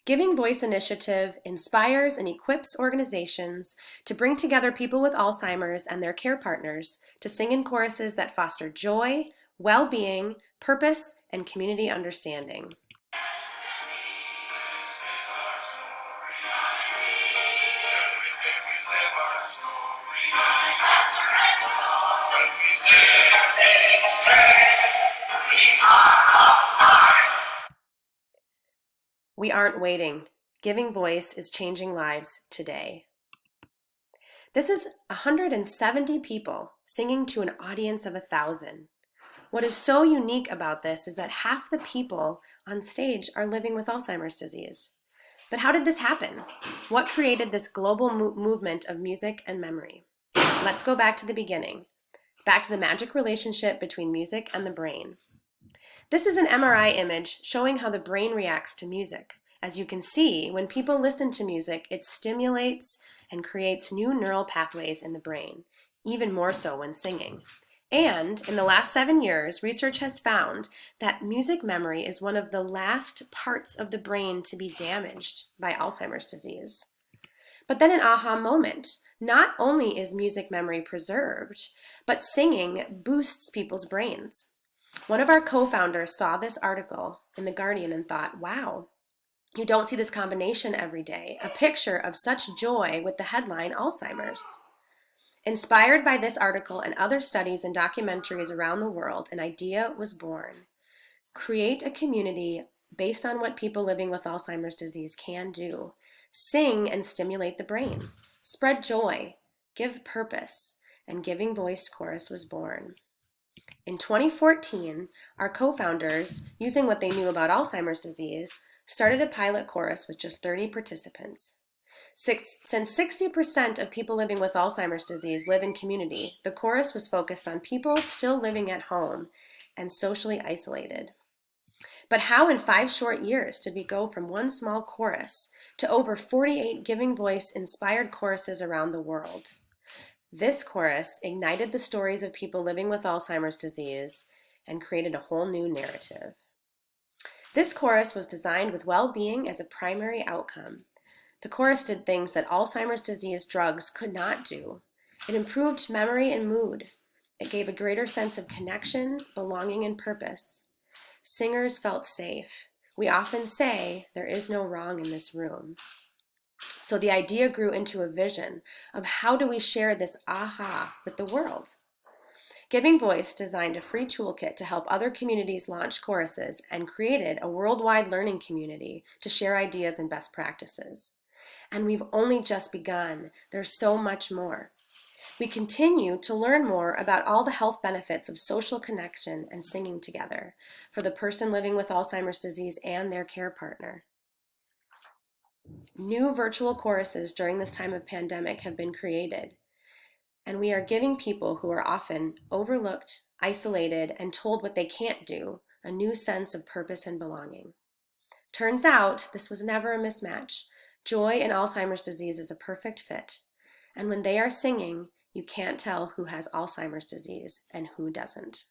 Giving Voice initiative inspires and equips organizations to bring together people with Alzheimer's and their care partners to sing in choruses that foster joy, well-being, purpose, and community understanding. We aren't waiting. Giving Voice is changing lives today. This is 170 people singing to an audience of 1,000. What is so unique about this is that half the people on stage are living with Alzheimer's disease. But how did this happen? What created this global movement of music and memory? Let's go back to the beginning, back to the magic relationship between music and the brain. This is an MRI image showing how the brain reacts to music. As you can see, when people listen to music, it stimulates and creates new neural pathways in the brain, even more so when singing. And in the last 7 years, research has found that music memory is one of the last parts of the brain to be damaged by Alzheimer's disease. But then an aha moment. Not only is music memory preserved, but singing boosts people's brains. One of our co-founders saw this article in The Guardian and thought, wow, you don't see this combination every day, a picture of such joy with the headline Alzheimer's. Inspired by this article and other studies and documentaries around the world, an idea was born. Create a community based on what people living with Alzheimer's disease can do. Sing and stimulate the brain. Spread joy. Give purpose. And Giving Voice Chorus was born. In 2014, our co-founders, using what they knew about Alzheimer's disease, started a pilot chorus with just 30 participants. Since 60% of people living with Alzheimer's disease live in community, the chorus was focused on people still living at home and socially isolated. But how in 5 short years did we go from one small chorus to over 48 Giving Voice inspired choruses around the world? This chorus ignited the stories of people living with Alzheimer's disease and created a whole new narrative. This chorus was designed with well-being as a primary outcome. The chorus did things that Alzheimer's disease drugs could not do. It improved memory and mood. It gave a greater sense of connection, belonging, and purpose. Singers felt safe. We often say, there is no wrong in this room. So the idea grew into a vision of how do we share this aha with the world. Giving Voice designed a free toolkit to help other communities launch choruses and created a worldwide learning community to share ideas and best practices. And we've only just begun. There's so much more. We continue to learn more about all the health benefits of social connection and singing together for the person living with Alzheimer's disease and their care partner. New virtual choruses during this time of pandemic have been created, and we are giving people who are often overlooked, isolated, and told what they can't do a new sense of purpose and belonging. Turns out this was never a mismatch. Joy and Alzheimer's disease is a perfect fit, and when they are singing, you can't tell who has Alzheimer's disease and who doesn't.